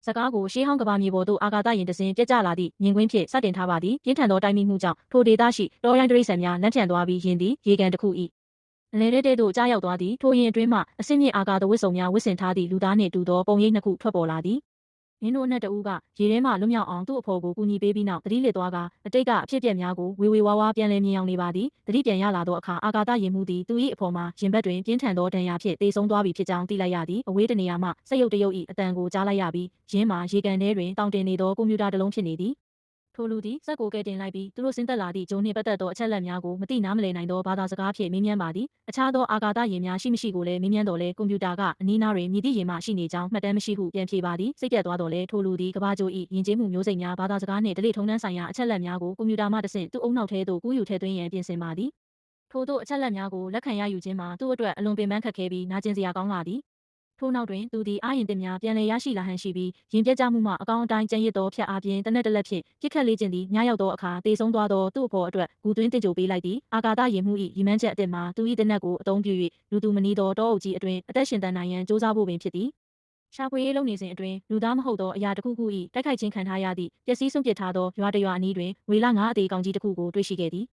စကားကိုရှေးဟောင်းကဘာမြေပေါ်သို့အာကာသယာဉ်တစ်စင်းပြက်ကျလာသည့်မြင်ကွင်းဖြင့်စတင်ထားပါသည်ပြင်းထန်သောတိုက်မိမှုကြောင့်ထိုဒေသရှိတောရိုင်းတိရစ္ဆာန်များလန့်ဖြန့်သွားပြီးယင်သည်ရေကန်တစ်ခု၏အလယ်တဲသို့ကြားရောက်သွားသည်ထိုယင်အတွင်းမှအဆင့်မြင့်အာကာသဝတ်စုံများဝတ်ဆင်ထားသည့်လူသားနှင့်တူသောပုံရိပ်နှစ်ခုထွက်ပေါ်လာသည်မင်းတို့အနက်တဦးကရေထဲမှလွတ်မြောက်အောင်သူ့အဖော်ကိုကူညီပေးပြီးနောက်သတိလစ်သွားကအတိတ်ကအဖြစ်အပျက်များကိုဝေဝေဝါးဝါပြန်လည်မြင်အောင်နေပါသည်သတိပြန်ရလာသောအခါအာကာသယာဉ်မှူးသည်သူ၏အဖော်မှာရင်ဘတ်တွင်ပြင်းထန်သောဒဏ်ရာဖြင့်သေဆုံးသွားပြီဖြစ်ကြောင်းသိလိုက်ရသည်အဝေးတနေရာမှစက်ရုပ်တရုပ်၏အတန်ကိုကြားလိုက်ရပြီးယင်းမှာရေကန်ထဲတွင်တောင်တင်နေသောကွန်ပျူတာတစ်လုံးဖြစ်နေသည်ထိုလူသည်စက်ကိုကဲတင်လိုက်ပြီးသူတို့ဆင်းသက်လာသည့်ဂျုံနှင့်ပတ်သက်သောအချက်အလက်များကိုမသိနားမလည်နိုင်သောဘာသာစကားဖြင့်မေးမြန်းပါသည်အခြားသောအာကာသယာဉ်များရှိမရှိကိုလည်းမေးမြန်းတော်လဲကွန်ပျူတာကအနီးနားတွင်မြည်သည့်ယာဉ်မှရှိနေကြောင်းမှတ်တမ်းမရှိဟုပြန်ဖြေပါသည်စိတ်ပြတ်သွားတော်လဲထိုလူသည်ကဘာဂျို၏ယဉ်ကျေးမှုမျိုးစိတ်များဘာသာစကားနှင့်ဓလေ့ထုံးတမ်းဆိုင်ရာအချက်အလက်များကိုကွန်ပျူတာမှတဆင့်သူ့အုံနောက်ထဲသို့ကူးယူထည့်သွင်းရန်ပြင်ဆင်ပါသည်ထို့သောအချက်အလက်များကိုလက်ခံရယူခြင်းမှာသူ့အတွက်အလွန်ပင်ပန်းခက်ခဲပြီးနာကျင်စရာကောင်းလာသည်ထို့နောက်တွင်သူသည်အာရင်သစ်များပြန်လည်ရရှိလာဟန်ရှိပြီးရင်ပြတ်ကျမှုမှအကောင်းအတိုင်းကြံရစ်သောဖြတ်အားဖြင့်တစ်နက်တစ်လက်ဖြင့်ပြစ်ခတ်လေ့ကျင့်သည်ညရောက်သောအခါသေဆုံးသွားသောသူ့အဖော်အတွက်ဂူသွင်းတင်ကြိုပေးလိုက်သည်အာကာသယာဉ်မှု၏ရည်မှန်းချက်အသစ်မှာသူ၏တစ်နက်ကိုအသုံးပြု၍လူသူမနီးသောတောအုပ်ကြီးအတွင်အသက်ရှင်သန်နိုင်ရန်ကြိုးစားဖို့ပင်ဖြစ်သည်ရှာဖွေရေးလုပ်နေစဉ်အတွင်းလူသားမဟုတ်သောအရာတစ်ခုခု၏တိုက်ခိုက်ခြင်းခံထားရသည့်ပျက်စီးဆုံးပစ်ထားသောရွာတစ်ရွာအနီးတွင်ဝေလငါးအသေးကောင်ကြီးတစ်ခုကိုတွေ့ရှိခဲ့သည်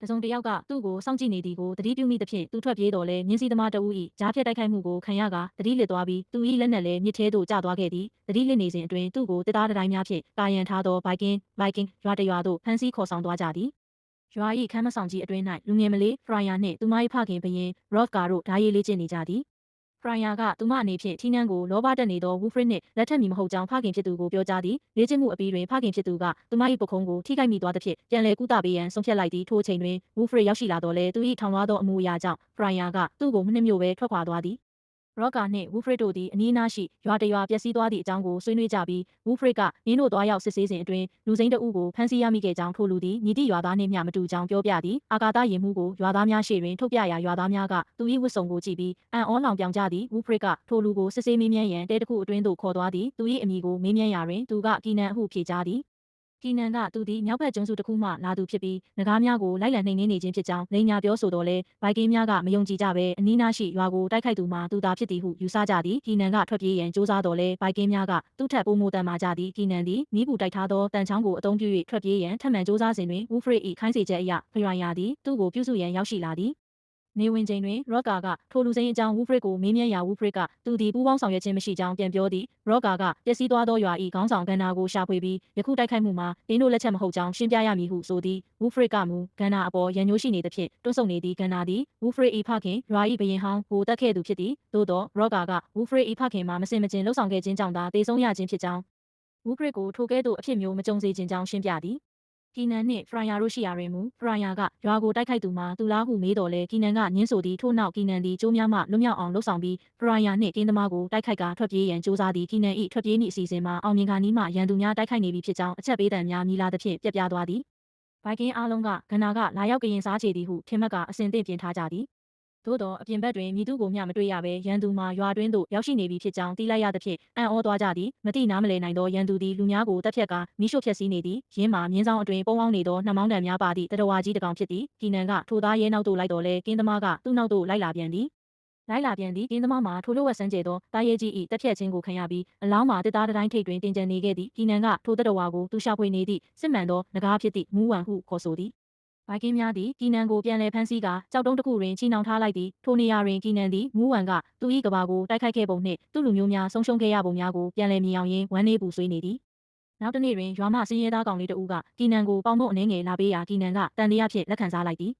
တစုံတစ်ယောက်ကသူ့ကိုစောင့်ကြည့်နေသည်ကိုသတိပြုမိသဖြင့်သူထွက်ပြေးတော်လဲမြင်းစည်းသမားတဦး၏ကြားဖြတ်တိုက်ခိုက်မှုကိုခံရကသတိလစ်သွားပြီးသူ၏လက်နက်လည်းမြစ်ထဲသို့ကျသွားခဲ့သည်သတိလစ်နေစဉ်အတွင်းသူ့ကိုတစ်သားတစ်တိုင်းများဖြင့်ကာရန်ထားသောဘိုက်ကင်းရွာတစ်ရွာသို့ဖမ်းဆီးခေါ်ဆောင်သွားကြသည်ရွာ၏ခမ်းမဆောင်ကြီးအတွင်း၌လူငယ်မလေးဖရိုင်ယာနှင့်သူမ၏ဖခင်ဘုရင်ရော့ကာတို့ဓာရေးလေ့ကျင့်နေကြသည်ဖရိုင်ယာကသူမအနေဖြင့်ထီးနှန်းကိုလောဘတက်နေသောဝူဖရစ်နှင့်လက်ထပ်မီမဟုတ်ကြောင်းဖခင်ဖြစ်သူကိုပြောကြားသည်လေ့ကျင့်မှုအပြီးတွင်ဖခင်ဖြစ်သူကသူမ၏ပုခုံးကိုထိခိုက်မိသွားသဖြင့်ပြန်လည်ကုသပေးရန်ဆုံးဖြတ်လိုက်သည်ထိုအချိန်တွင်ဝူဖရစ်ရောက်ရှိလာတော့လဲသူ၏ထောင်လွှားသောအမှုအရာကြောင့်ဖရိုင်ယာကသူ့ကိုမနှစ်မြို့ပဲထွက်ခွာသွားသည်ရော့ကာနှင့်ဝူဖရစ်တို့သည်အနီးအနားရှိရွာတစ်ရွာပျက်စီးသွားသည့်အကြောင်းကိုဆွေးနွေးကြပြီးဝူဖရစ်ကမင်းတို့သွားရောက်စစ်ဆေးစဉ်အတွင်းလူစိမ်းတအုပ်ကိုဖမ်းဆီးရမိခဲ့ကြောင်းထိုလူသည်ညီတိရွာသားနှင့်မျှမတူကြောင်းပြောပြသည်အာကာသယာဉ်မှုကိုရွာသားများရှေ့တွင်ထုတ်ပြရာရွာသားများကသူ၏ဝတ်စုံကိုကြည့်ပြီးအံ့ဩလောင်ပြောင်ကြသည်ဝူဖရစ်ကထိုလူကိုစစ်ဆေးမေးမြန်းရန်တဲတစ်ခုအတွင်းသို့ခေါ်သွားသည်သူ၏အမည်ကိုမေးမြန်းရာတွင်သူကကီနန်ဟုဖြေကြားသည်ကီနန်ကသူသည်မြောက်ဘက်ကျွန်းစုတစ်ခုမှလာသူဖြစ်ပြီးနဂါးများကိုလိုက်လံနှိမ်နင်းနေခြင်းဖြစ်ကြောင်းလိန်ညာပြောဆိုတော်လဲဘိုက်ကင်းများကမယုံကြည်ကြဘဲအနီးနားရှိရွာကိုတိုက်ခိုက်သူမှာသူသာဖြစ်သည်ဟုယူဆကြသည်ကီနန်ကထွက်ပြေးရန်ကြိုးစားတော်လဲဘိုက်ကင်းများကသူ့ထက်ပိုမိုတန်မာကြသည်ကီနန်သည်မိဘူးတိုက်ထားသောတန်ချောင်းကိုအသုံးပြု၍ထွက်ပြေးရန်ထပ်မံကြိုးစားစဉ်တွင်ဝူဖရစ်၏ခိုင်းစေချက်အရဖရိုင်ယာသည်သူ့ကိုပြုစုရန်ရောက်ရှိလာသည်နေဝင်ချိန်တွင်ရော့ကာကထိုလူစိမ်းအကြောင်းဝူဖရစ်ကိုမေးမြန်းရာဝူဖရစ်ကသူသည်ပူးပေါင်းဆောင်ရွက်ခြင်းမရှိကြောင်းပြန်ပြောသည်ရော့ကာကပျက်စီးသွားသောရွာ၏ခေါင်းဆောင်ဂန္နာကိုရှာဖွေပြီးယခုတိုက်ခိုက်မှုမှာတင်းတို့လက်ချက်မဟုတ်ကြောင်းရှင်းပြရမည်ဟုဆိုသည်ဝူဖရစ်ကမူဂန္နာအပေါ်ရန်ညှိုးရှိနေသဖြင့်တွန့်ဆုတ်နေသည်ဂန္နာသည်ဝူဖရစ်၏ဖခင်ရွာ၏ဘုရင်ဟောင်းကိုတက်ခဲ့သူဖြစ်သည်သို့သောရော့ကာကဝူဖရစ်၏ဖခင်မှာမစင်မကျင်လှုပ်ဆောင်ခဲ့ခြင်းကြောင့်သာသေဆုံးရခြင်းဖြစ်ကြောင်းဝူဖရစ်ကိုထိုကဲ့သို့အဖြစ်မျိုးမကြုံစေခြင်းကြောင်းရှင်းပြသည်ကီနန်နှင့်ဖရိုင်ယာတို့ရှိရာတွင်မူဖရိုင်ယာကရွာကိုတိုက်ခိုက်သူမှာသူလားဟုမေးတော်လဲကီနန်ကညင်းဆိုသည်ထို့နောက်ကီနန်သည်ကျိုးများမှလွတ်မြောက်အောင်လှုပ်ဆောင်ပြီးဖရိုင်ယာနှင့်ကင်းသမားကိုတိုက်ခိုက်ကထွက်ပြေးရန်ကြိုးစားသည်ကီနန်၏ထွက်ပြေးမည့်အစီအစဉ်မှာအောင်မြင်ခါနီးမှရန်သူများတိုက်ခိုက်နေပြီဖြစ်ကြောင်းအချက်ပေးသံများမြည်လာသဖြင့်ပြက်ပြားသွားသည်ဘိုက်ကင်းအားလုံးကဂန္နာကလာရောက်ကရင်စားချေသည်ဟုထင်မှတ်ကအစဉ်သင့်ပြင်ထားကြသည်သို့သောအပြင်ဘက်တွင်မြည်သူကိုမျှမတွေ့ရဘဲရန်သူမှာရွာတွင်းသို့ရောက်ရှိနေပြီဖြစ်ကြောင်းသိလိုက်ရသဖြင့်အံ့ဩသွားကြသည်မတိနားမလည်နိုင်သောရန်သူသည်လူများကိုတပ်ဖြတ်ကာမိရှို့ဖျက်ဆီးနေသည်ရင်းမှာမြင်းဆောင်အတွင်ပုံအောင်နေသောနှမောင်းတံများပါသည့်တရဝါကြီးတစ်ကောင်ဖြစ်သည်ကီနန်ကထိုသားရဲနောက်သို့လိုက်တော်လဲကင်းသမားကသူ့နောက်သို့လိုက်လာပြန်သည်ကင်းသမားမှာထိုလိုဝက်ဆန်းကျဲသောတာရဲကြီး၏တပ်ဖြတ်ခြင်းကိုခံရပြီးအလောင်းမှာတစ်သားတစ်တိုင်းထိပ်တွင်တင်ကျန်နေခဲ့သည်ကီနန်ကထိုတရဝါကိုသူရှာဖွေနေသည့်စစ်မှန်သောနဂါးဖြစ်သည့်မူးဝံဟုခေါ်ဆိုသည်ဘိုက်ကင်းများသည်ကီနန်ကိုပြန်လည်ဖမ်းဆီးကာကြောက်တုံးတစ်ခုတွင်ချီနှောင်ထားလိုက်သည်ထိုနေရာတွင်ကီနန်သည်မူးဝံကသူ၏ကဘာကိုတိုက်ခိုက်ခဲ့ပုံနှင့်သူ့လူမျိုးများဆုံးရှုံးခဲ့ရပုံများကိုပြန်လည်မြင်အောင်ရင်းဝမ်းနည်းပူဆွေးနေသည်နောက်တစ်နေ့တွင်ရွာမှစင်းရဲသားကောင်လေးတဦးကကီနန်ကိုပေါင်ဖို့အနေငယ်လာပေးရာကီနန်ကတန်တရားဖြင့်လက်ခံစားလိုက်သည်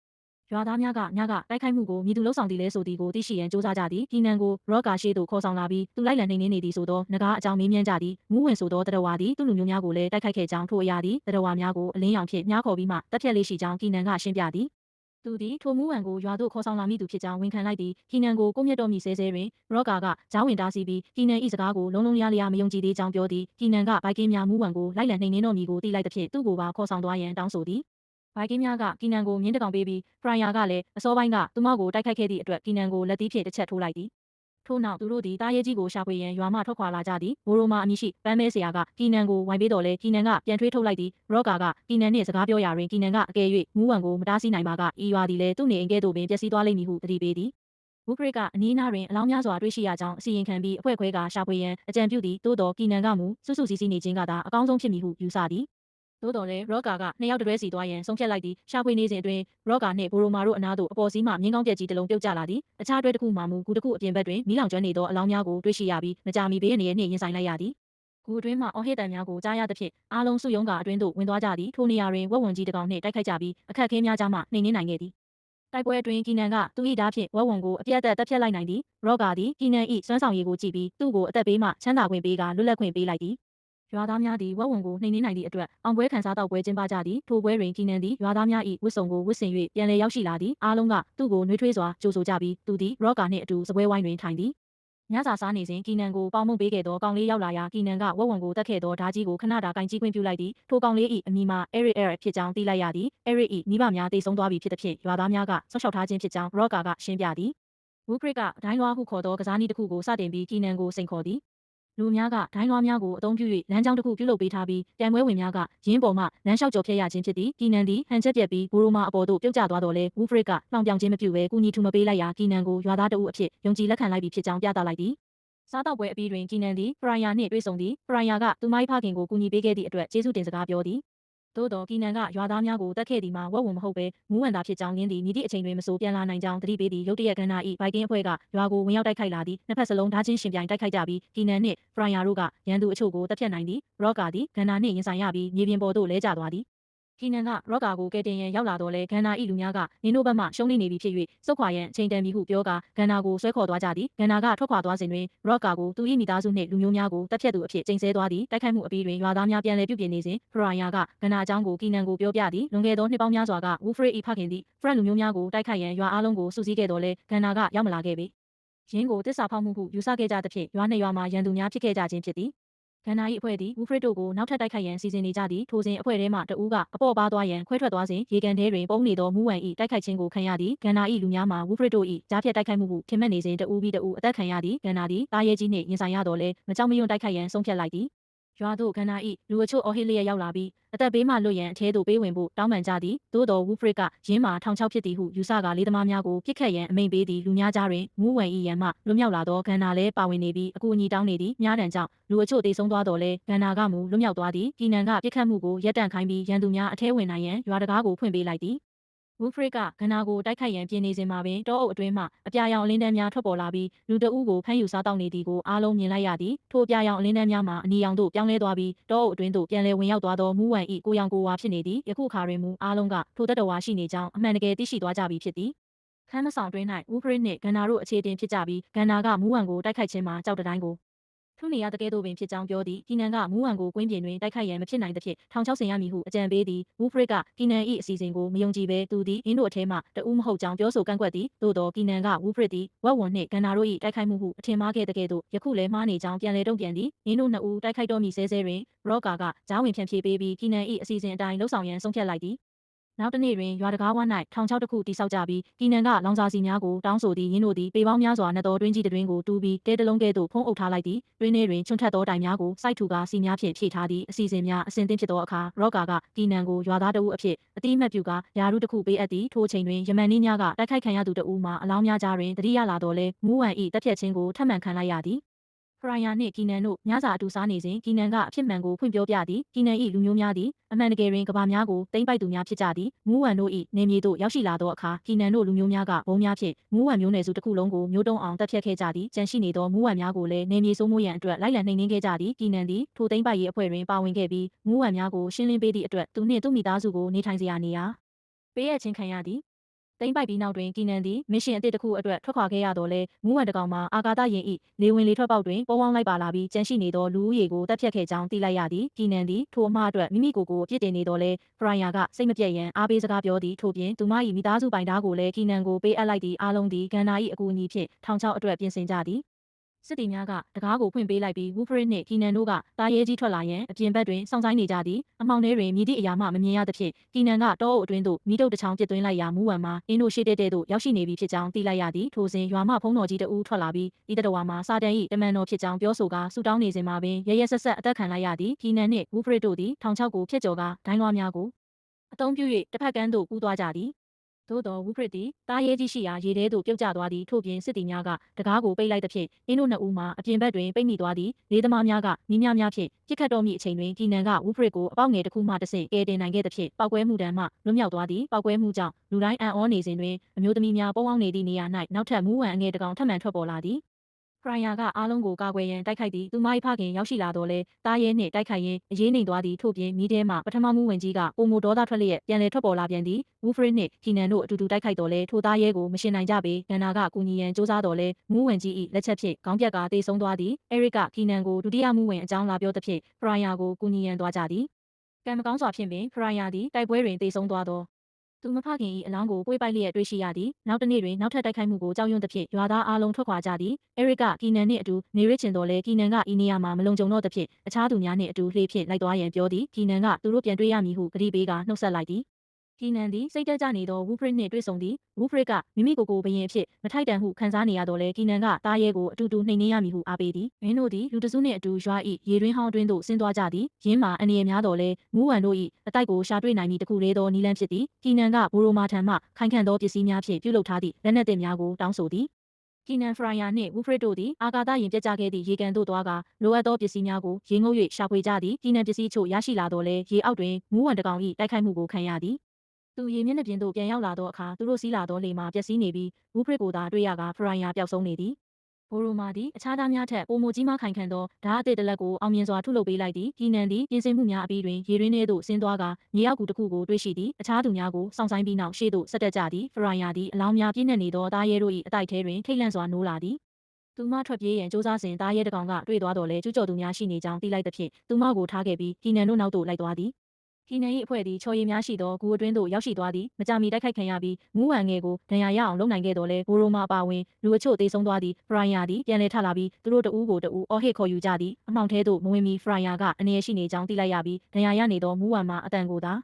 ရွာသားများကညကတိုက်ခိုက်မှုကိုမြည်သူလှုပ်ဆောင်သည်လဲဆိုသည်ကိုသိရှိရန်စူးစမ်းကြသည်ကီနန်ကိုရော့ကာရှိသို့ခေါ်ဆောင်လာပြီးသူလိုက်လံနှိမ်နင်းနေသည်ဆိုသောနဂါးအကြောင်းမေးမြန်းကြသည်မူးဝင်ဆိုသောတရဝါသည်သူ့လူမျိုးများကိုလည်းတိုက်ခိုက်ခဲ့ကြောင်းထိုအရာသည်တရဝါများကိုအလင်းရောင်ဖြင့်မြားခေါ်ပြီးမှတပ်ဖြတ်လေးရှိကြောင်းကီနန်ကရှင်းပြသည်သူသည်ထိုမူးဝံကိုရွာသို့ခေါ်ဆောင်လာမိသူဖြစ်ကြောင်းဝန်ခံလိုက်သည်ကီနန်ကိုကိုမြတ်တော်မီဆဲတွင်ရော့ကာကကြားဝင်တားဆီးပြီးကီနန်၏စကားကိုလုံးလုံးလျားလျားမယုံကြည်သေးကြောင်းပြောသည်ကီနန်ကဘိုက်ကင်းများမူးဝံကိုလိုက်လံနှိမ်နင်းတော်မီကိုသိလိုက်သဖြင့်သူ့ကိုပါခေါ်ဆောင်သွားရန်တောင်းဆိုသည်ဘိုက်ကင်းများကကီနန်ကိုမြင်းတကောင်ပေးပြီးဖရိုင်ယာကလည်းအစောပိုင်းကသူမကိုတိုက်ခိုက်ခဲ့သည့်အတွက်ကီနန်ကိုလက်သီးဖြင့်တစ်ချက်ထိုးလိုက်သည်ထို့နောက်သူတို့သည်တားရဲကြီးကိုရှာဖွေရန်ရွာမှထွက်ခွာလာကြသည်ဘိုရိုမာအမည်ရှိပန်းမဲဆရာကကီနန်ကိုဝိုင်းပေးတော်လဲကီနန်ကပြန်ထွေးထုတ်လိုက်သည်ရော့ကာကကီနန်နှင့်စကားပြောရာတွင်ကီနန်ကအကယ်၍မူးဝံကိုမတားဆီးနိုင်ပါကဤရွာသည်လည်းသူ့နေအိမ်ကဲ့သို့ပင်ပျက်စီးသွားလိမ့်မည်ဟုသတိပေးသည် ဝူဖရစ်ကအနီးနားတွင်အလောင်းများစွာတွေ့ရှိရကြောင်းအစီရင်ခံပြီးအဖွဲ့ခွဲကရှာဖွေရန်အကြံပြုသည်သို့တော်ကီနန်ကမူစုစုစည်းစည်းနေခြင်းကသာအကောင်းဆုံးဖြစ်မည်ဟုယူဆသည်သို့တော်လည်းရော့ကာကနှစ်ယောက်တတွဲစီသွားရန်ဆုံးဖြတ်လိုက်သည်ရှာဖွေနေစဉ်အတွင်းရော့ကာနှင့်ဘိုရိုမာတို့အနားသို့အပေါ်စီးမှမြင်းကောင်းပြက်ကြီးတစ်လုံးပြုတ်ကျလာသည်အခြားတွဲတစ်ခုမှမူကူတစ်ခုအပြင်ဘက်တွင်မီးလောင်ကျွမ်းနေသောအလောင်းများကိုတွေ့ရှိရပြီးမကြာမီဘေးအနေနဲ့ရင်ဆိုင်လိုက်ရသည်ကူအတွင်းမှအော်ဟစ်တန်များကိုကြားရသဖြင့်အားလုံးစုယုံကအတွင်းသို့ဝင်သွားကြသည်ထိုနေရာတွင်ဝက်ဝံကြီးတစ်ကောင်နှင့်တိုက်ခိုက်ကြပြီးအခက်အခဲများကြားမှနှိမ်နင်းနိုင်ခဲ့သည်တိုက်ပွဲအတွင်းကီနန်ကသူ၏ဓာတ်ဖြင့်ဝက်ဝံကိုအပြတ်တက်ဖြတ်လိုက်နိုင်သည်ရော့ကာသည်ကီနန်၏စွမ်းဆောင်ရည်ကိုကြည့်ပြီးသူ့ကိုအသက်ပေးမှချမ်းသာခွင့်ပေးကလွတ်လပ်ခွင့်ပေးလိုက်သည်ရွာသားများသည်ဝက်ဝံကိုနှိမ်နင်းနိုင်သည့်အတွက်အောင်ပွဲခံစားတော့ပွဲကျင်းပကြသည်ထိုပွဲတွင်ကီနန်သည်ရွာသားများ၏ဝတ်စုံကိုဝတ်ဆင်၍ပြန်လည်ရောက်ရှိလာသည်အားလုံးကသူ့ကိုနှွေးထွေးစွာကြိုဆိုကြပြီးသူသည်ရော့ကာနှင့်အတူစပွဲဝိုင်းတွင်ထိုင်သည်ညစာစားနေစဉ်ကီနန်ကိုပေါင်မုံပေးခဲ့သောကောင်လေးရောက်လာရာကီနန်ကဝက်ဝံကိုတက်ခဲ့သောဓာကြီးကိုခဏတာကင်ကြီးခွင့်ပြုလိုက်သည်ထိုကောင်လေး၏အမည်မှာ Eric ဖြစ်ကြောင်းသိလိုက်ရသည် Eric ၏မိဘများတိတ်ဆုံးသွားပြီဖြစ်သဖြင့်ရွာသားများကဆော့ရှောက်ထားခြင်းဖြစ်ကြောင်းရော့ကာကရှင်းပြသည်ဝူဖရစ်ကဒိုင်းလွားဟုခေါ်သောကစားနည်းတစ်ခုကိုစတင်ပြီးကီနန်ကိုစိန်ခေါ်သည်လူများကဒိုင်းလွားများကိုအသုံးပြု၍လမ်းကြောင်းတစ်ခုပြုလုပ်ပေးထားပြီးပြိုင်ပွဲဝင်များကရင်းပေါ်မှလမ်းလျှောက်ကျော်ဖြတ်ရခြင်းဖြစ်သည်ကီနန်သည်ဟန်ချက်ပြက်ပြီးဘိုရိုမာအပေါ်သို့ပြုတ်ကျသွားတော်လဲဝူဖရစ်ကလောင်ပြောင်ခြင်းမပြုဘဲကူညီထူမပေးလိုက်ရာကီနန်ကိုရွာသားတအုပ်အဖြစ်ယုံကြည်လက်ခံလိုက်ပြီးဖြစ်ကြောင်းပြသလိုက်သည်စားတော့ပွဲအပြီးတွင်ကီနန်သည်ဖရိုင်ယာနှင့်တွေ့ဆုံသည်ဖရိုင်ယာကသူမ၏ဖခင်ကိုကူညီပေးခဲ့သည့်အတွက်ကျေးဇူးတင်စကားပြောသည်သို့တော်ကီနန်ကရွာသားများကိုတက်ခဲ့သည်မှာဝက်ဝံမဟုတ်ဘဲမူးဝံသာဖြစ်ကြောင်းရင်းသည်မြည်သည့်အချိန်တွင်မဆိုပြန်လာနိုင်ကြောင်းသတိပေးသည်ရုတ်တရက်ကန်နာ၏ဘိုက်ကင်းအဖွဲ့ကရွာကိုဝင်ရောက်တိုက်ခိုက်လာသည်နှစ်ဖက်စလုံးဓာချင်းရှင်ပြိုင်တိုက်ခိုက်ကြပြီးကီနန်နှင့်ဖရိုင်ယာတို့ကရန်သူအချို့ကိုတပ်ဖြတ်နိုင်သည်ရော့ကာသည်ကန်နာနှင့်ရင်ဆိုင်ရပြီးမြေပြင်ပေါ်သို့လဲကျသွားသည်ကီနန်ကရော့ကာကိုကယ်တင်ရန်ရောက်လာတော့လဲဂန်နာ၏လူများကနင်းတို့ဘက်မှရှုံးနေပြီဖြစ်၍စုတ်ခွာရန်အချိန်တန်ပြီဟုပြောကာဂန်နာကိုဆွဲခေါ်သွားကြသည်ဂန်နာကထွက်ခွာသွားစဉ်တွင်ရော့ကာကိုသူ၏မိသားစုနှင့်လူမျိုးများကိုတပ်ဖြတ်သူအဖြစ်ကျိန်ဆဲသွားသည်တိုက်ခိုက်မှုအပြီးတွင်ရွာသားများပြန်လည်ပြုပြင်နေစဉ်ဖရိုင်ယာကဂန်နာအကြောင်းကိုကီနန်ကိုပြောပြသည်လွန်ခဲ့သောနှစ်ပေါင်းများစွာကဝူဖရစ်၏ဖခင်သည်ဖရက်လူမျိုးများကိုတိုက်ခိုက်ရန်ရွာအားလုံးကိုစုစည်းခဲ့တော်လဲဂန်နာကရောက်မလာခဲ့ပေရင်းကိုတစ္ဆာဖောက်မှုဟုယူဆခဲ့ကြသဖြင့်ရွာနှစ်ရွာမှာရန်သူများဖြစ်ခဲ့ကြခြင်းဖြစ်သည်ဂန်နာ၏အဖွဲ့သည်ဝူဖရစ်တို့ကိုနောက်ထပ်တိုက်ခိုက်ရန်စီစဉ်နေကြသည်ထိုစဉ်အဖွဲ့ထဲမှတဦးကအပေါ့ပါသွားရန်ခွဲထွက်သွားစဉ်ရေကန်ထဲတွင်ပုံနေသောမူးဝံ၏တိုက်ခိုက်ခြင်းကိုခံရသည်ဂန်နာ၏လူများမှာဝူဖရစ်တို့၏ကြားဖြတ်တိုက်ခိုက်မှုဟုထင်မှတ်နေစဉ်တဦးပြီးတဦးအသက်ခံရသည်ဂန်နာသည်တားရဲကြီးနှင့်ရင်ဆိုင်ရတော့လဲမကြောက်မရွံ့တိုက်ခိုက်ရန်ဆုံးဖြတ်လိုက်သည်ရွာသို့ဂန်နာ၏လူအချို့အော်ဟစ်လျက်ရောက်လာပြီးအသက်ဘေးမှလွတ်ရန်အထဲသို့ပေးဝင်ဖို့တောင်းပန်ကြသည်သို့တော်ဝူဖရစ်ကရင်းမှာထောင်ချောက်ဖြစ်သည်ဟုယူဆကလေးသမားများကိုပြစ်ခတ်ရန်အမိန့်ပေးသည်လူများကြားတွင်မူးဝံ၏ရန်မှလွတ်မြောက်လာသောဂန်နာလည်းပါဝင်နေပြီးအကူအညီတောင်းနေသည်များတံကြောင့်လူအချို့တေဆုံးသွားတော်လဲဂန်နာကမူလွတ်မြောက်သွားသည်ကီနန်ကပြစ်ခတ်မှုကိုရပ်တန့်ခိုင်းပြီးရန်သူများအထဲဝင်နိုင်ရန်ရွာတကားကိုဖွင့်ပေးလိုက်သည်ဝူဖရစ်ကဂန်နာကိုတိုက်ခိုက်ရန်ပြင်နေစဉ်မှာပင်တောအုပ်အတွင်းမှအပြာရောင်အလင်းတန်းများထွက်ပေါ်လာပြီးလူတအုပ်ကိုဖမ်းယူစားတောက်နေသည်ကိုအားလုံးမြင်လိုက်ရသည်ထိုအပြာရောင်အလင်းတန်းများမှာအနီရောင်သို့ပြောင်းလဲသွားပြီးတောအုပ်အတွင်းသို့ပြန်လည်ဝင်ရောက်သွားသောမူးဝံ၏ကိုရောင်ကိုဝါဖြစ်နေသည်ယခုအခါတွင်မူအားလုံးကထိုတတဝါရှိနေကြောင်းအမှန်တကယ်သိရှိသွားကြပြီဖြစ်သည်ခန်းမဆောင်တွင်၌ဝူဖရစ်နှင့်ဂန်နာတို့အခြေတင်ဖြစ်ကြပြီးဂန်နာကမူးဝံကိုတိုက်ခိုက်ခြင်းမှာကြောက်တတိုင်းကိုထုနေရတဲ့ကဲ့သို့ပင်ဖြစ်ကြောင်းပြောသည်ကီနန်ကမူးဝံကိုကွင်းပြင်တွင်တိုက်ခိုက်ရန်မဖြစ်နိုင်သဖြင့်ထောင်ချောက်ဆင်ရမည်ဟုအကြံပေးသည်ဝူဖရစ်ကကီနန်၏အစီအစဉ်ကိုမယုံကြည်ဘဲသူသည်အင်းတို့အထဲမှတဦးမဟုတ်ကြောင်းပြောဆိုကန့်ကွက်သည်သို့တော်ကီနန်ကဝူဖရစ်သည်ဝက်ဝံနှင့်ဂန်နာတို့၏တိုက်ခိုက်မှုဟုအထင်မှားခဲ့တဲ့ကဲ့သို့ယခုလည်းမှားနေကြောင်းပြန်လည်တုံ့ပြန်သည်အင်းတို့နှစ်ဦးတိုက်ခိုက်တော်မူဆဲတွင်ရော့ကာကကြားဝင်ဖြန့်ဖြေပေးပြီးကီနန်၏အစီအစဉ်အတိုင်းလှုပ်ဆောင်ရန်ဆုံးဖြတ်လိုက်သည်နောက်တစ်နေ့တွင်ရွာတကားဝ၌ထောင်ချောက်တစ်ခုတိဆောက်ကြပြီးကီနန်ကလောင်စာစီများကိုတောင်းဆိုသည်ရင်းတို့သည်ပေပေါင်းများစွာနဲ့သောတွင်းကြီးတွင်ကိုတူးပြီးတဲတလုံးကဲ့သို့ဖုံးအုပ်ထားလိုက်သည်တွင်းထဲတွင်ချွန်ထက်သောတိုင်များကိုစိုက်ထူကာစီများဖြင့်ဖြည့်ထားသည့်အစီအစဉ်များအစဉ်သင့်ဖြစ်သောအခါရော့ကာကကီနန်ကိုရွာသားတဦးအဖြစ်အတိအမှတ်ပြုကာယာရုတစ်ခုပေးအပ်သည်ထိုအချိန်တွင်ယမန်နည်းများကတိုက်ခိုက်ခံရသူတဦးမှာအလောင်းများကြားတွင်တတိယလာတော်လဲမူးဝံ၏တပ်ဖြတ်ခြင်းကိုထပ်မံခံလိုက်ရသည်ဖရိုင်ယာနှင့်ကီနန်တို့ညစာအတူစားနေစဉ်ကီနန်ကအဖြစ်မှန်ကိုဖွင့်ပြောပြသည်ကီနန်၏လူမျိုးများသည်အမှန်တကယ်တွင်ကဘာများကိုတိမ့်ပိုက်သူများဖြစ်ကြသည်မူးဝံတို့၏နေမြေသို့ရောက်ရှိလာသောအခါကီနန်တို့လူမျိုးများကဘုံများဖြင့်မူးဝံမျိုးနွယ်စုတစ်ခုလုံးကိုမျိုးတုံးအောင်တပ်ဖြတ်ခဲ့ကြသည်ကြန့်ရှိနေသောမူးဝံများကိုလည်းနေမြေစိုးမိုးရန်အတွက်လိုက်လံနှိမ်နင်းခဲ့ကြသည်ကီနန်သည်ထိုတိမ့်ပိုက်ရေးအဖွဲ့တွင်ပါဝင်ခဲ့ပြီးမူးဝံများကိုရှင်းလင်းပေးသည့်အတွက်သူနှင့်သူ့မိသားစုကိုနေထိုင်စရာနေရာပေးအပ်ခြင်းခံရသည်တိမ့်ပိုက်ပြီးနောက်တွင်ကီနန်သည်မစ်ရှင်အသစ်တစ်ခုအတွက်ထွက်ခွာခဲ့ရတော့လဲမူးဝံတကောင်မှာအာကာသယာဉ်၏လေဝင်လေထွက်ပေါက်တွင်ပေါဝေါင်းလိုက်ပါလာပြီးကြန့်ရှိနေသောလူဦးရေကိုတပ်ဖြတ်ခဲ့ကြောင်းသိလိုက်ရသည်ကီနန်သည်ထိုအမှားအတွက်မိမိကိုယ်ကိုအပြစ်တင်နေတော့လဲဖရိုင်ယာကစိတ်မပြတ်ရန်အားပေးစကားပြောသည်ထို့ပြင်သူမ၏မိသားစုပိုင်ဓာတ်ကိုလည်းကီနန်ကိုပေးအပ်လိုက်သည့်အားလုံးသည်ဂန်နာ၏အကူအညီဖြင့်ထောင်ချောက်အတွက်ပြင်ဆင်ကြသည်စစ်တီများကတကားကိုဖွင့်ပေးလိုက်ပြီးဝူဖရစ်နှင့်ကီနန်တို့ကတာရဲကြီးထွက်လာရန်အပြင်ဘက်တွင်စောင့်ဆိုင်နေကြသည်အမှောင်ထဲတွင်မြည်သည့်အရာမှမမြင်ရသဖြင့်ကီနန်ကတောအုပ်အတွင်းသို့မိတုတ်တစ်ချောင်းပစ်သွင်းလိုက်ရာမူးဝံမှာအင်းတို့ရှိတဲ့တဲ့သို့ရောက်ရှိနေပြီဖြစ်ကြောင်းသိလိုက်ရသည်ထိုစဉ်ရွာမှဖုံးတော်ကြီးတဦးထွက်လာပြီးဤတတဝါမှာစာတန်၏တမန်တော်ဖြစ်ကြောင်းပြောဆိုကာဆူတောင်းနေစဉ်မှာပင်ရရဆက်ဆက်အသက်ခံလိုက်ရသည်ကီနန်နှင့်ဝူဖရစ်တို့သည်ထောင်ချောက်ကိုဖျက်ကျော်ကာဒိုင်းလွှားများကိုအသုံးပြု၍တစ်ဖက်ကန်းသို့ကူးသွားကြသည် သို့တော်ဝုဖရစ်သည်တားရဲကြီးရှိရာရေထဲသို့ပြုတ်ကျသွားသည်ထို့ပြင်စစ်သည်များကတကားကိုပိတ်လိုက်သဖြင့်အင်းတို့နှစ်ဦးမှာအပြင်ဘက်တွင်ပိတ်မိသွားသည်လေးသမားများကမိများများဖြင့်ပြစ်ခတ်တော်မူအချိန်တွင်ကီနန်ကဝုဖရစ်ကိုအပေါက်ငယ်တစ်ခုမှတဆင့်ကယ်တင်နိုင်ခဲ့သဖြင့်ပောက်ကွဲမှုတမ်းမှလွတ်မြောက်သွားသည်ပောက်ကွဲမှုကြောင့်လူတိုင်းအံ့ဩနေစဉ်တွင်အမျိုးသမီးများပုံအောင်နေသည့်နေရာ၌နောက်ထပ်မူးဝံအငယ်တစ်ကောင်ထပ်မံထွက်ပေါ်လာသည်ဖရိုင်ယာကအားလုံးကိုကာကွယ်ရန်တိုက်ခိုက်သည်သူမ၏ဖခင်ရောက်ရှိလာတော့လဲတားရဲနှင့်တိုက်ခိုက်ရင်းအရေးနှိမ်သွားသည်ထို့ပြင်မိထဲမှပထမမှုဝင်ကြီးကပုံမဒေါသထွက်လျက်ပြန်လည်ထွက်ပေါ်လာပြန်သည်ဝူဖရစ်နှင့်ကီနန်တို့အတူတူတိုက်ခိုက်တော်လဲထိုသားရဲကိုမရှင်နိုင်ကြပေဂန်နာကကူညီရန်စ조사တော်လဲမူဝင်ကြီး၏လက်ချက်ဖြင့်ခေါင်းပြက်ကတေဆုံးသွားသည်အဲရစ်ကကီနန်ကိုဒုတိယမှုဝင်အကြောင်းလာပြောသဖြင့်ဖရိုင်ယာကိုကူညီရန်သွားကြသည်ကံမကောင်းစွာဖြင့်ပင်ဖရိုင်ယာသည်တိုက်ပွဲတွင်တေဆုံးသွားသောသူမဖခင်၏အလောင်းကိုပွေးပိုက်လျက်တွေ့ရှိရသည်နောက်တစ်နေ့တွင်နောက်ထပ်တိုက်ခိုက်မှုကိုကြောက်ရွံ့သဖြင့်ရွာသားအားလုံးထွက်ခွာကြသည်အဲရစ်ကကီနန်နှင့်အတူနေရစ်ချင်တော်လဲကီနန်ကဤနေရာမှာမလုံခြုံတော့သဖြင့်အခြားသူများနှင့်အတူလှေဖြင့်လိုက်သွားရန်ပြောသည်ကီနန်ကသူတို့ပြန်တွေ့ရမည်ဟုကတိပေးကနှုတ်ဆက်လိုက်သည်ကီနန်သည်စိတ်တက်ကြနေသောဝူဖရစ်နှင့်တွေ့ဆုံသည်ဝူဖရစ်ကမိမိကိုယ်ကိုဘယင်အဖြစ်မထိုက်တန်ဟုခံစားနေရတော့လဲကီနန်ကတားရဲကိုအတူတူနှိမ်နင်းရမည်ဟုအားပေးသည်မင်းတို့သည်လူတစုနှင့်အတူရွာ၏ရေတွင်းဟောင်းတွင်းသို့ဆင်းသွားကြသည်ရင်းမှာအနေရများတော်လဲမူးဝံတို့၏အတိုက်ကိုရှာတွေ့နိုင်မည်တခုလေးသောနီလန်းဖြစ်သည်ကီနန်ကဘိုရိုမာထံမှခိုင်ခန့်သောပစ္စည်းများဖြင့်ပြုလုပ်ထားသည့်လက်နက်သစ်များကိုတောင်းဆိုသည်ကီနန်ဖရိုင်ယာနှင့်ဝူဖရစ်တို့သည်အာကာသယာဉ်ပြတ်ကျခဲ့သည့်ရေကန်သို့သွားကလိုအပ်သောပစ္စည်းများကိုရေငုပ်၍ရှာဖွေကြသည်ကီနန်ပစ္စည်းချို့ရရှိလာတော့လဲရေအောက်တွင်မူးဝံတစ်ကောင်၏တိုက်ခိုက်မှုကိုခံရသည်သူရေမျက်နှာပြင်သို့ပြန်ရောက်လာသောအခါသူတို့စီးလာသောလေမှာပျက်စီးနေပြီးဝူဖရစ်ကိုသာတွေ့ရကဖရိုင်ယာပျောက်ဆုံးနေသည်ဘိုရိုမာသည်အခြားသားများထက်ပိုမိုကြီးမားခိုင်ခန့်သောဓာတ်အသစ်တစ်လက်ကိုအောင်မြင်စွာထုတ်လုပ်ပေးလိုက်သည်ကီနန်သည်ပြင်ဆင်မှုများအပြီးတွင်ရေတွင်းထဲသို့ဆင်းသွားကမြေအောက်ကူတစ်ခုကိုတွေ့ရှိသည်အခြားသူများကိုစောင့်ဆိုင်ပြီးနောက်ရှေ့သို့ဆက်တက်ကြသည်ဖရိုင်ယာသည်အလောင်းများပြည့်နှက်နေသောသားရဲတို့၏အတိုက်ထဲတွင်ထိတ်လန့်စွာနိုးလာသည်သူမထွက်ပြေးရန်စ조사စဉ်သားရဲတစ်ကောင်ကတွေ့သွားတော်လဲကျူးကျော်သူများရှိနေကြောင်းသိလိုက်သဖြင့်သူမကိုထားခဲ့ပြီးကီနန်တို့နောက်သို့လိုက်သွားသည်ကီနန်၏အဖွဲ့သည်ချော်ရည်များရှိသောဂူအတွင်းသို့ရောက်ရှိသွားသည်မကြာမီတိုက်ခိုက်ခံရပြီးမူးဝံငယ်ကိုဒဏ်ရာရအောင်လုပ်နိုင်ခဲ့တော်လဲဘိုရိုမာပါဝင်လူအချို့တေဆုံးသွားသည်ဖရိုင်ယာသည်ပြန်လည်ထလာပြီးသူတို့တဦးကိုတဦးအော်ဟစ်ခေါ်ယူကြသည်အမှောင်ထဲသို့မဝင်မီဖရိုင်ယာကအနေရရှိနေကြောင်းသိလိုက်ရပြီးဒဏ်ရာရနေသောမူးဝံမှာအတန်ကိုသာ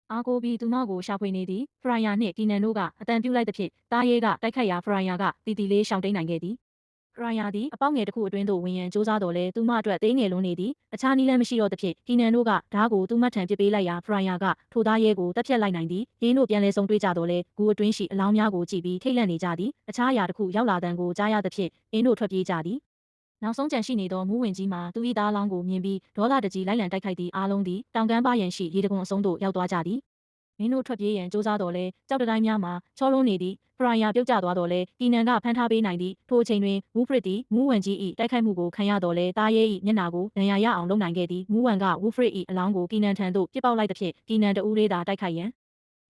အားကိုပြီးသူမကိုရှာဖွေနေသည်ဖရိုင်ယာနှင့်ကီနန်တို့ကအတန်ပြုတ်လိုက်သဖြင့်တားရဲကတိုက်ခိုက်ရာဖရိုင်ယာကတီတီလေးရှောင်တိန်နိုင်ခဲ့သည်ဖရိုင်ယာသည်အပေါက်ငယ်တစ်ခုအတွင်းသို့ဝင်ရန်စ조사တော်လဲသူမအတွက်သေးငယ်လွန်းနေသည်အခြားနည်းလမ်းမရှိတော့သဖြင့်ကီနန်တို့ကဓားကိုသူမထံပစ်ပေးလိုက်ရာဖရိုင်ယာကထိုသားရဲကိုတပ်ဖြတ်လိုက်နိုင်သည်ရင်းတို့ပြန်လဲဆုံတွေ့ကြတော်လဲဂူအတွင်းရှိအလောင်းများကိုကြည့်ပြီးထိတ်လန့်နေကြသည်အခြားအရာတစ်ခုရောက်လာတန်ကိုကြားရသဖြင့်အင်းတို့ထွက်ပြေးကြသည်နောက်ဆုံးကြံရှိနေသောမူးဝင်ကြီးမှာသူ၏သားလောင်းကိုမြင်ပြီးဒေါသတကြီးလိုက်လံတိုက်ခိုက်သည့်အားလုံးသည်တောင်ကမ်းပါးရန်ရှိရေတံခွန်အဆုံးသို့ရောက်သွားကြသည်မင်းတို့ထွက်ပြေးရန်စ조사တော်လဲကြောက်တတိုင်းများမှာချောလုံးနေသည်ဖရိုင်ယာပြုတ်ကျသွားတော်လဲကီနန်ကဖမ်းထားပေးနိုင်သည်ထိုအချိန်တွင်ဝူဖရစ်သည်မူးဝံကြီး၏တိုက်ခိုက်မှုကိုခံရတော်လဲတားရဲ၏မျက်နှာကိုဒဏ်ရာရအောင်လုပ်နိုင်ခဲ့သည်မူးဝံကဝူဖရစ်၏အလောင်းကိုကီနန်ထံသို့ပစ်ပေါက်လိုက်သဖြင့်ကီနန်တဦးလေးသာတိုက်ခိုက်ရန်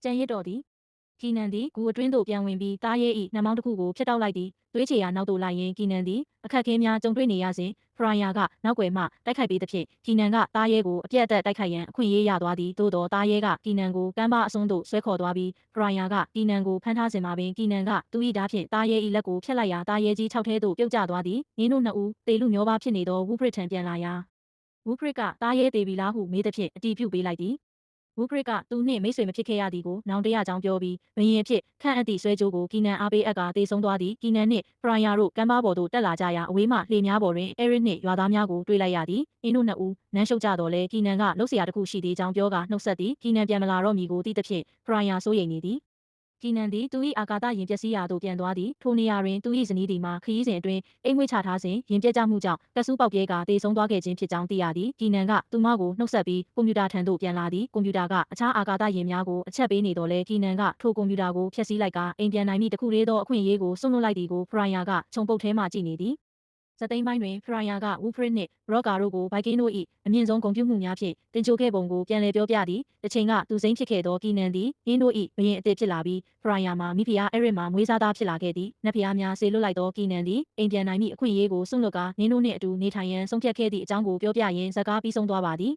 ကြံရစ်တော်သည်ကီနန်သည်ဂူအတွင်းသို့ပြန်ဝင်ပြီးတားရဲ၏နှမောင်းတစ်ခုကိုဖျက်တောက်လိုက်သည်သွေးချေရာနောက်သို့လိုက်ရင်းကီနန်သည်အခက်အခဲများကြုံတွေ့နေရစဉ်ဖရိုင်ယာကနောက်ွယ်မှတိုက်ခိုက်ပေးသဖြင့်ကီနန်ကတားရဲကိုအပြတ်အသက်တိုက်ခိုက်ရန်အခွင့်အရေးရသွားသည်သို့သောတားရဲကကီနန်ကိုကမ်းပါအစွန်းသို့ဆွဲခေါ်သွားပြီးဖရိုင်ယာကကီနန်ကိုဖမ်းထားစဉ်မှာပင်ကီနန်ကသူ၏ဓာတ်ဖြင့်တားရဲ၏လက်ကိုဖျက်လိုက်ရာတားရဲကြီး၆ထဲသို့ပြုတ်ကျသွားသည်နင်းတို့နှစ်ဦးတေလူမျောပါဖြစ်နေသောဝူဖရစ်ထံပြန်လာရာဝူဖရစ်ကတားရဲတေပြီလားဟုမေးသဖြင့်အတီးပြုတ်ပေးလိုက်သည်ဝူဖရစ်ကသူနှင့်မိတ်ဆွေမဖြစ်ခဲ့ရသည်ကိုနောင်တရကြောင်းပြောပြီးဘယင်အဖြစ်ခန့်အပ်သည့်ဆွဲကြိုးကိုကီနန်အားပေးအပ်ကတေဆုံးသွားသည်ကီနန်နှင့်ဖရိုင်ယာတို့ကမ်းပါးပေါ်သို့တက်လာကြရာအဝေးမှလှေများပေါ်တွင်အဲရစ်နှင့်ရွာသားများကိုတွေ့လိုက်ရသည်အင်းတို့နှစ်ဦးနမ်းရှုပ်ကြတော့လဲကီနန်ကလှုပ်เสียတစ်ခုရှိသေးကြောင်းပြောကနှုတ်ဆက်သည်ကီနန်ပြန်မလာတော့မီကိုသိသဖြင့်ဖရိုင်ယာစိုးရိမ်နေသည်ကီနန်သည်သူ၏အာကာသယာဉ်ပျက်စီးရာသို့ပြန်သွားသည်ထိုနေရာတွင်သူ၏ဇနီးသည်မှခရီးစဉ်အတွင်းအိမ်ငွေချထားစဉ်ယာဉ်ပြတ်ကျမှုကြောင့်ကဆူးပေါက်ပြဲကတေဆုံးသွားခဲ့ခြင်းဖြစ်ကြောင်းသိရသည်ကီနန်ကသူမကိုနှုတ်ဆက်ပြီးကွန်ပျူတာထံသို့ပြန်လာသည်ကွန်ပျူတာကအခြားအာကာသယာဉ်များကိုအချက်ပေးနေတော့လဲကီနန်ကထိုကွန်ပျူတာကိုဖျက်ဆီးလိုက်ကအိမ်ပြန်နိုင်မည့်တခုလေးသောအခွင့်အရေးကိုစွန့်လွတ်လိုက်သည်ကိုဖရိုင်ယာကခြုံပုတ်ထဲမှကြည့်နေသည်ဇသိမ်းပိုင်းတွင်ဖရိုင်ယာကဝူဖရစ်နှင့်ရော့ကာတို့ကိုဘိုက်ကင်းတို့၏အမြင့်ဆုံးဂုဏ်ပြုမှုများဖြင့်တင်ကြိုခဲ့ပုံကိုပြန်လည်ပြောပြသည်တစ်ချိန်ကသူစိမ့်ဖြစ်ခဲ့သောကီနန်သည်အင်းတို့၏ဘရင်အသစ်ဖြစ်လာပြီးဖရိုင်ယာမှာမိဖုရားအဲရစ်မှာမွေးစားသားဖြစ်လာခဲ့သည်နတ်ဖျားများဆေလွတ်လိုက်သောကီနန်သည်အိမ်ပြန်နိုင်မည့်အခွင့်အရေးကိုစွန့်လွတ်ကာနင်းတို့နှင့်အတူနေထိုင်ရန်ဆုံးဖြတ်ခဲ့သည့်အကြောင်းကိုပြောပြရင်းဇာကားပြီးဆုံးသွားပါသည်